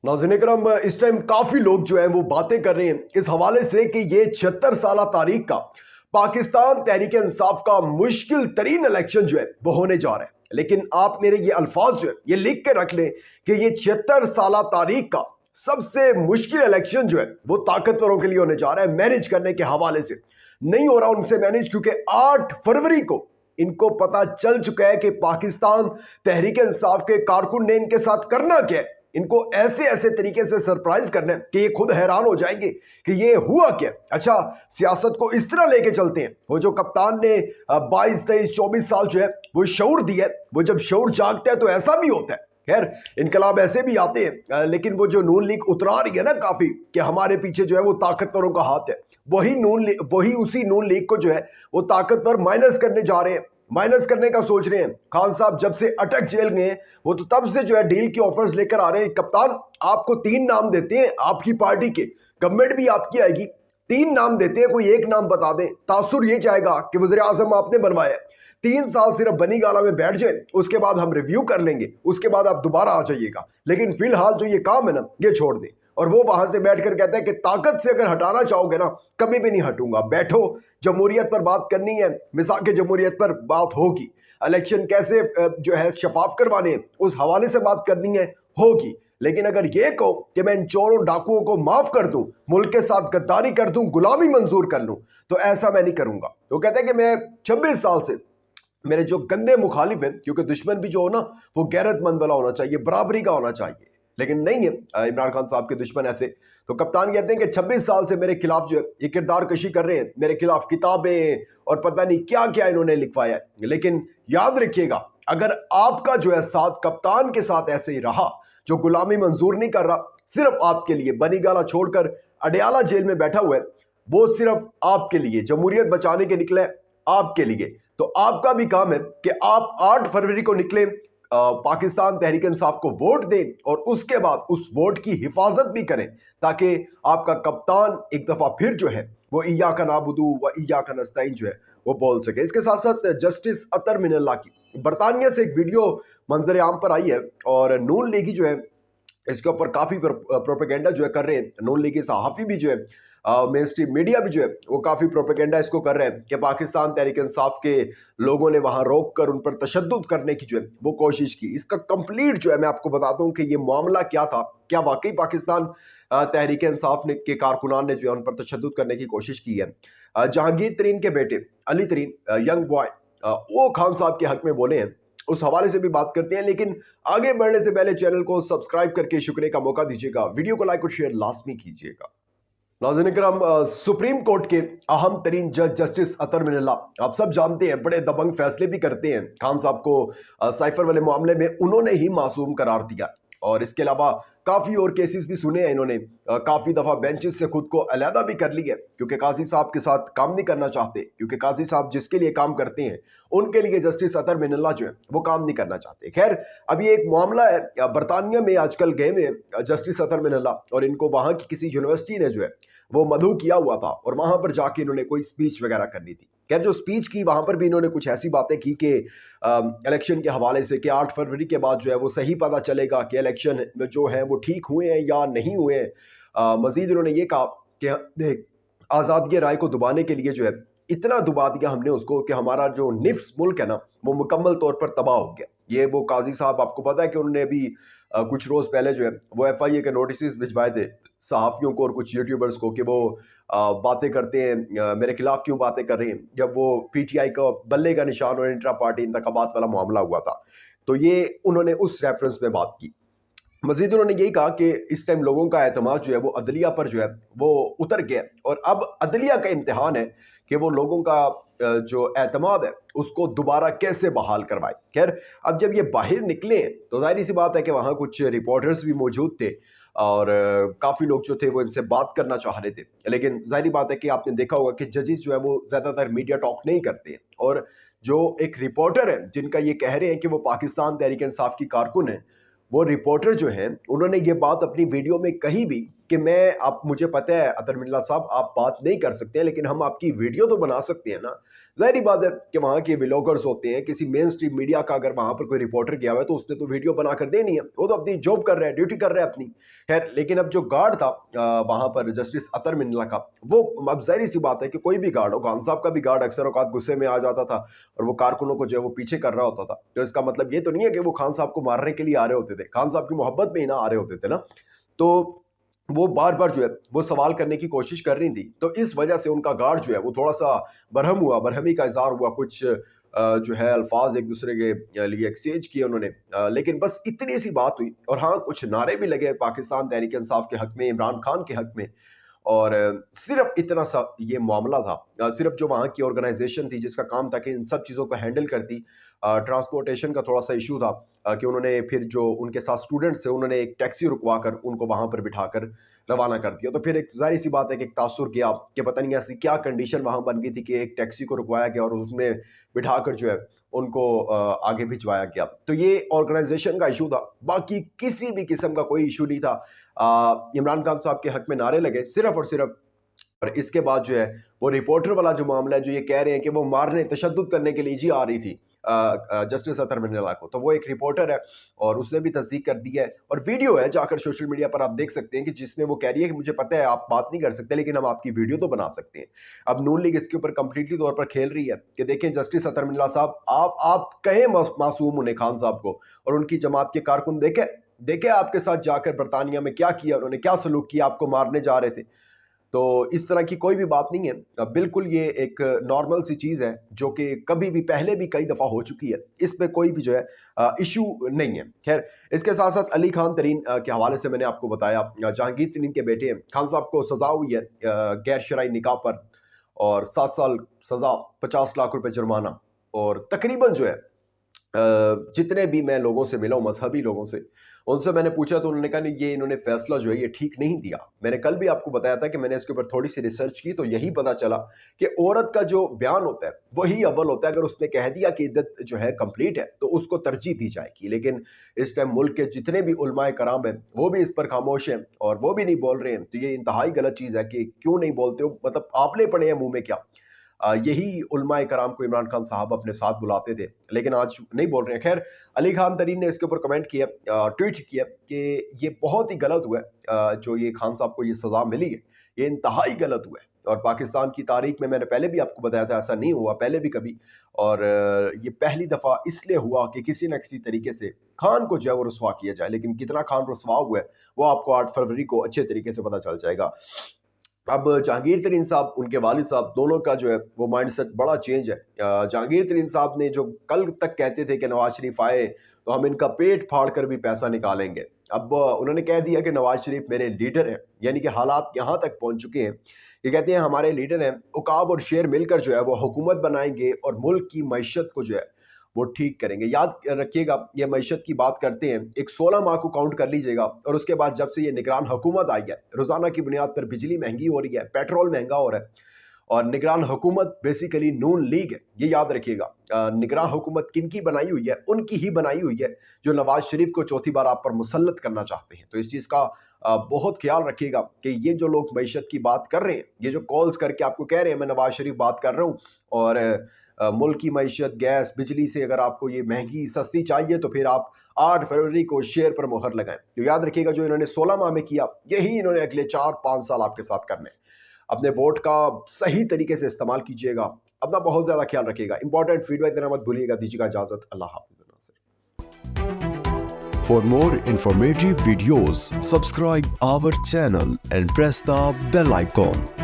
नाज़रीन इकराम, इस टाइम काफी लोग जो है वो बातें कर रहे हैं इस हवाले से कि ये 76 साल तारीख का पाकिस्तान तहरीक इंसाफ का मुश्किल तरीन इलेक्शन जो है वो होने जा रहा है। लेकिन आप मेरे ये अल्फाज जो है ये लिख के रख लें कि ये 76 साल तारीख का सबसे मुश्किल इलेक्शन जो है वो ताकतवरों के लिए होने जा रहा है। मैनेज करने के हवाले से नहीं हो रहा उनसे मैनेज, क्योंकि 8 फरवरी को इनको पता चल चुका है कि पाकिस्तान तहरीक इंसाफ के कारकुन ने इनके साथ करना क्या है। इनको ऐसे ऐसे तरीके से सरप्राइज करना है कि ये खुद हैरान हो जाएंगे कि ये हुआ क्या। अच्छा, सियासत को इस तरह लेके चलते हैं। वो जो कप्तान ने 22, 23, 24 साल जो है वो शऊर दिया है, वो जब शऊर जागता है तो ऐसा भी होता है। खैर, इनकलाब ऐसे भी आते हैं, लेकिन वो जो नून लीग उतरा रही है ना काफी कि हमारे पीछे जो है वो ताकतवरों का हाथ है, वही उसी नून लीग को जो है वो ताकतवर माइनस करने जा रहे हैं, माइनस करने का सोच रहे हैं। खान साहब जब से अटक जेल गए वो तो तब से जो है डील की ऑफर्स लेकर आ रहे हैं। कप्तान, आपको 3 नाम देते हैं आपकी पार्टी के, गवर्नमेंट भी आपकी आएगी, 3 नाम देते हैं, कोई एक नाम बता दें। तासुर ये जाएगा कि वज़ीर आज़म आपने बनवाया, 3 साल सिर्फ बनी गाला में बैठ जाए, उसके बाद हम रिव्यू कर लेंगे, उसके बाद आप दोबारा आ जाइएगा, लेकिन फिलहाल जो ये काम है ना ये छोड़ दें। और वो वहां से बैठकर कहता है कि ताकत से अगर हटाना चाहोगे ना कभी भी नहीं हटूंगा, बैठो, जमहूरियत पर बात करनी है, मिसाक जमहूरियत पर बात होगी, इलेक्शन कैसे जो है शफाफ करवाने हैं उस हवाले से बात करनी है, होगी। लेकिन अगर ये कहो कि मैं इन चोरों डाकुओं को माफ कर दूं, मुल्क के साथ गद्दारी कर दूं, गुलामी मंजूर कर लूं, तो ऐसा मैं नहीं करूंगा। तो कहते हैं कि मैं 26 साल से मेरे जो गंदे मुखालिफ हैं, क्योंकि दुश्मन भी जो हो ना वो गैरतमंद वाला होना चाहिए, बराबरी का होना चाहिए, लेकिन नहीं है इमरान खान साहब के दुश्मन ऐसे। तो कप्तान कहते हैं कि 26 साल से मेरे खिलाफ जो है ये किरदार कशी कर रहे हैं, मेरे खिलाफ किताबें और पता नहीं क्या क्या इन्होंने लिखवाया है। लेकिन याद रखिएगा, अगर आपका जो है साथ कप्तान के साथ ऐसे ही रहा, जो गुलामी मंजूर नहीं कर रहा, सिर्फ आपके लिए बनी गाला छोड़कर अडयाला जेल में बैठा हुआ है, वो सिर्फ आपके लिए जमहूरियत बचाने के निकले, आपके लिए। तो आपका भी काम है कि आप 8 फरवरी को निकले, पाकिस्तान तहरीक इंसाफ को वोट दें और उसके बाद उस वोट की हिफाजत भी करें, ताकि आपका कप्तान एक दफा फिर जो है वो इय्याका नाबुदू व इय्याका नस्तईन जो है वो बोल सके। इसके साथ साथ जस्टिस अतर मिनल्ला की बरतानिया से एक वीडियो मंजर आम पर आई है और नून लीगी जो है इसके ऊपर काफी प्रोपेगेंडा जो है कर रहे हैं। नून लीगी सहाफी भी जो है, मेन स्ट्रीम मीडिया भी जो है वो काफी प्रोपेगेंडा इसको कर रहे हैं कि पाकिस्तान तहरीक इंसाफ के लोगों ने वहां रोक कर उन पर तशद्दुद करने की जो है वो कोशिश की। इसका कंप्लीट जो है मैं आपको बताता हूं कि ये मामला क्या था, क्या वाकई पाकिस्तान तहरीक इंसाफ ने के कारकुनान ने जो है उन पर तशद्दुद करने की कोशिश की है। जहांगीर तरीन के बेटे अली तरीन, यंग बॉय, वो खान साहब के हक में बोले हैं, उस हवाले से भी बात करते हैं। लेकिन आगे बढ़ने से पहले चैनल को सब्सक्राइब करके शुक्रिया का मौका दीजिएगा, वीडियो को लाइक और शेयर लाजमी कीजिएगा। नाज़रीन इकराम, सुप्रीम कोर्ट के अहम तरीन जज जस्टिस अतर मिनल्ला आप सब जानते हैं बड़े दबंग फैसले भी करते हैं। खान साहब को साइफर वाले मामले में उन्होंने ही मासूम करार दिया और इसके अलावा काफ़ी और केसेस भी सुने हैं इन्होंने। काफ़ी दफ़ा बेंचेस से खुद को अलहदा भी कर लिया क्योंकि काजी साहब के साथ काम नहीं करना चाहते, क्योंकि काजी साहब जिसके लिए काम करते हैं उनके लिए जस्टिस अतर मिनल्ला जो है वो काम नहीं करना चाहते। खैर, अब ये एक मामला है, बरतानिया में आजकल गए हुए जस्टिस अतर मिनल्ला और इनको वहाँ की किसी यूनिवर्सिटी ने जो है वो मधु किया हुआ था और वहां पर जाके इन्होंने कोई स्पीच वगैरह करनी थी। खैर, जो स्पीच की वहां पर भी इन्होंने कुछ ऐसी बातें की कि इलेक्शन के हवाले से कि 8 फरवरी के बाद जो है वो सही पता चलेगा कि इलेक्शन जो है वो ठीक हुए हैं या नहीं हुए हैं। मजीद इन्होंने ये कहा कि देख, आज़ादी राय को दबाने के लिए जो है इतना दबा दिया हमने उसको कि हमारा जो निफ्स मुल्क है ना वो मुकम्मल तौर पर तबाह हो गया। ये वो काजी साहब, आपको पता है कि उन्होंने भी कुछ रोज पहले जो है वो FIA के नोटिस भिजवाए थे सहाफ़ियों को और कुछ यूट्यूबर्स को कि वो बातें करते हैं, मेरे खिलाफ क्यों बातें कर रहे हैं, जब वो PTI का बल्ले का निशान और इंट्रा पार्टी इंतखाबात वाला मामला हुआ था। तो ये उन्होंने उस रेफरेंस में बात की। मजीद उन्होंने यही कहा कि इस टाइम लोगों का एतमाद जो है वो अदलिया पर जो है वो उतर गया और अब अदलिया का इम्तिहान है कि वो लोगों का जो एतमाद है उसको दोबारा कैसे बहाल करवाए। खैर, अब जब ये बाहर निकले तो जाहिर सी बात है कि वहाँ कुछ रिपोर्टर्स भी मौजूद थे और काफ़ी लोग जो थे वो इनसे बात करना चाह रहे थे। लेकिन जाहिर बात है कि आपने देखा होगा कि जजेस जो है वो ज़्यादातर मीडिया टॉक नहीं करते हैं और जो एक रिपोर्टर है जिनका ये कह रहे हैं कि वो पाकिस्तान तहरीक इंसाफ की कारकुन है, वो रिपोर्टर जो है उन्होंने ये बात अपनी वीडियो में कही भी कि मैं, आप, मुझे पता है अतर मिनल्ला साहब आप बात नहीं कर सकते लेकिन हम आपकी वीडियो तो बना सकते हैं ना। जाहिर बात है कि वहाँ के व्लॉगर्स होते हैं, किसी मेन स्ट्रीम मीडिया का अगर वहाँ पर कोई रिपोर्टर गया हुआ है तो उसने तो वीडियो बना कर देनी है, वो तो अपनी जॉब कर रहा है, ड्यूटी कर रहा है अपनी। खैर, लेकिन अब जो गार्ड था वहां पर जस्टिस अतर मिन्नला का, वो अब जाहिर सी बात है कि कोई भी गार्ड हो, खान साहब का भी गार्ड अक्सर औकात गुस्से में आ जाता था और वो कारकुनों को जो है वो पीछे कर रहा होता था। तो इसका मतलब ये तो नहीं है कि वो खान साहब को मारने के लिए आ रहे होते थे, खान साहब की मोहब्बत में ही ना आ रहे होते थे ना। तो वो बार बार जो है वो सवाल करने की कोशिश कर रही थी, तो इस वजह से उनका गार्ड जो है वो थोड़ा सा बरहम हुआ, बरहमी का इजहार हुआ, कुछ जो है अल्फाज एक दूसरे के लिए एक्सचेंज किए उन्होंने, लेकिन बस इतनी सी बात हुई। और हाँ, कुछ नारे भी लगे पाकिस्तान तहरीक इंसाफ के हक में, इमरान खान के हक में, और सिर्फ इतना सा ये मामला था। सिर्फ जो वहाँ की ऑर्गेनाइजेशन थी जिसका काम था कि इन सब चीज़ों को हैंडल करती, ट्रांसपोर्टेशन का थोड़ा सा इशू था, कि उन्होंने फिर जो उनके साथ स्टूडेंट्स थे उन्होंने एक टैक्सी रुकवा कर उनको वहाँ पर बिठाकर रवाना कर दिया। तो फिर एक जाहिर सी बात है कि एक तासुर किया कि पता नहीं ऐसी क्या कंडीशन वहाँ बन गई थी कि एक टैक्सी को रुकवाया गया और उसमें बिठाकर जो है उनको आगे भिजवाया गया। तो ये ऑर्गेनाइजेशन का इशू था, बाकी किसी भी किस्म का कोई इशू नहीं था। इमरान खान साहब के हक में नारे लगे सिर्फ और सिर्फ। और इसके बाद जो है वो रिपोर्टर वाला जो मामला है, जो ये कह रहे हैं कि वो मारने तशद्दुद करने के लिए जी आ रही थी जस्टिस अतर मिन्नला को, तो वो एक रिपोर्टर है और उसने भी तस्दीक कर दी है और वीडियो है, जाकर सोशल मीडिया पर आप देख सकते हैं, कि जिसमें वो कह रही है कि मुझे पता है आप बात नहीं कर सकते लेकिन हम आपकी वीडियो तो बना सकते हैं। अब नून लीग इसके ऊपर कंप्लीटली तौर पर खेल रही है कि देखें जस्टिस अतर मिन्नला साहब, आप कहें मासूम उन्हें, खान साहब को और उनकी जमात के कारकुन देखे आपके साथ जाकर बरतानिया में क्या किया उन्होंने, क्या सलूक किया, आपको मारने जा रहे थे। तो इस तरह की कोई भी बात नहीं है, बिल्कुल ये एक नॉर्मल सी चीज़ है जो कि कभी भी पहले भी कई दफ़ा हो चुकी है, इस पे कोई भी जो है इशू नहीं है। खैर, इसके साथ साथ अली खान तरीन के हवाले से मैंने आपको बताया, जहांगीर तरीन के बेटे खान साहब को सज़ा हुई है गैर शरई निकाह पर, और 7 साल सज़ा, 50 लाख रुपए जुर्माना। और तकरीबन जो है जितने भी मैं लोगों से मिला हूँ, मजहबी लोगों से, उनसे मैंने पूछा तो उन्होंने कहा नहीं, ये इन्होंने फैसला जो है ये ठीक नहीं दिया। मैंने कल भी आपको बताया था कि मैंने इसके ऊपर थोड़ी सी रिसर्च की तो यही पता चला कि औरत का जो बयान होता है वही अव्वल होता है। अगर उसने कह दिया कि इद्दत जो है कंप्लीट है तो उसको तरजीह दी जाएगी, लेकिन इस टाइम मुल्क के जितने भी उलमाए कराम हैं वो भी इस पर खामोश हैं और वो भी नहीं बोल रहे हैं। तो ये इंतहाई गलत चीज़ है कि क्यों नहीं बोलते हो, मतलब आपले पड़े हैं मुंह में क्या। यही उलमाए कराम को इमरान खान साहब अपने साथ बुलाते थे, लेकिन आज नहीं बोल रहे हैं। खैर, अली खान तरीन ने इसके ऊपर कमेंट किया, ट्वीट किया कि ये बहुत ही गलत हुआ है, जो ये खान साहब को ये सज़ा मिली है ये इंतहाई गलत हुआ है। और पाकिस्तान की तारीख में मैंने पहले भी आपको बताया था ऐसा नहीं हुआ पहले भी कभी, और ये पहली दफ़ा इसलिए हुआ कि किसी न किसी तरीके से खान को जो है वो रुसवा किया जाए। लेकिन कितना खान रुसवा हुआ है वो आपको 8 फरवरी को अच्छे तरीके से पता चल जाएगा। अब जहांगीर तरीन साहब, उनके वालिद साहब, दोनों का जो है वो माइंडसेट बड़ा चेंज है। जहांगीर तरीन साहब ने जो कल तक कहते थे कि नवाज शरीफ आए तो हम इनका पेट फाड़ कर भी पैसा निकालेंगे, अब उन्होंने कह दिया कि नवाज शरीफ मेरे लीडर हैं। यानी कि हालात यहाँ तक पहुँच चुके हैं, ये कहते हैं हमारे लीडर हैं, उकाब और शेर मिलकर जो है वो हुकूमत बनाएंगे और मुल्क की मईशत को जो है वो ठीक करेंगे। याद रखिएगा, ये मईशत की बात करते हैं, एक 16 माह को काउंट कर लीजिएगा, और उसके बाद जब से ये निगरान हुकूमत आई है, रोज़ाना की बुनियाद पर बिजली महंगी हो रही है, पेट्रोल महंगा हो रहा है, और निगरान हुकूमत बेसिकली नून लीग है, ये याद रखिएगा। निगरान हुकूमत किनकी बनाई हुई है? उनकी ही बनाई हुई है जो नवाज शरीफ को चौथी बार आप पर मुसल्लत करना चाहते हैं। तो इस चीज़ का बहुत ख्याल रखिएगा कि ये जो लोग मईशत की बात कर रहे हैं, ये जो कॉल्स करके आपको कह रहे हैं मैं नवाज शरीफ बात कर रहा हूँ और मुल्क की मईशत, गैस, बिजली से अगर आपको ये महंगी सस्ती चाहिए तो फिर आप 8 फरवरी को शेयर पर मोहर लगाएं। तो याद रखिएगा, जो इन्होंने 16 माह में किया यही इन्होंने अगले 4-5 साल आपके साथ करने। अपने वोट का सही तरीके से इस्तेमाल कीजिएगा, अपना बहुत ज़्यादा ख्याल रखिएगा। इंपॉर्टेंट फीडबैक देना मत भूलिएगा। दीजिएगा इजाज़त, अल्लाह हाफिज़। For more informative videos, subscribe our channel and press the bell icon.